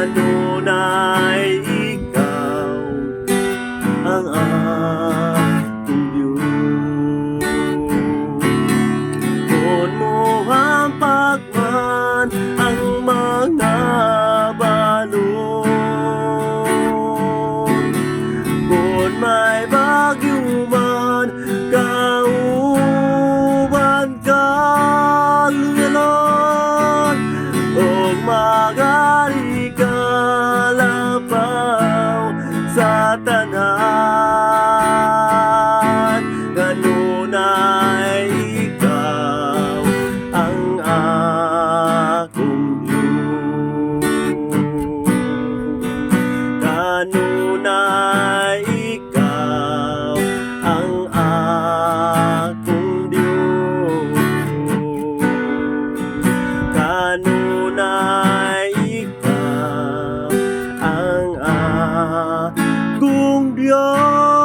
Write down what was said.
kanunay ikaw ang aking Diyos. Kung mo hampak man ang mga balon, kung may bagyo man kauban ka lungalon, o magari ka labaw sa tanan, kanunay ikaw ang akong Diyos. Kanunay ikaw ang akong Diyos. Kanunay ikaw ang akong Diyos.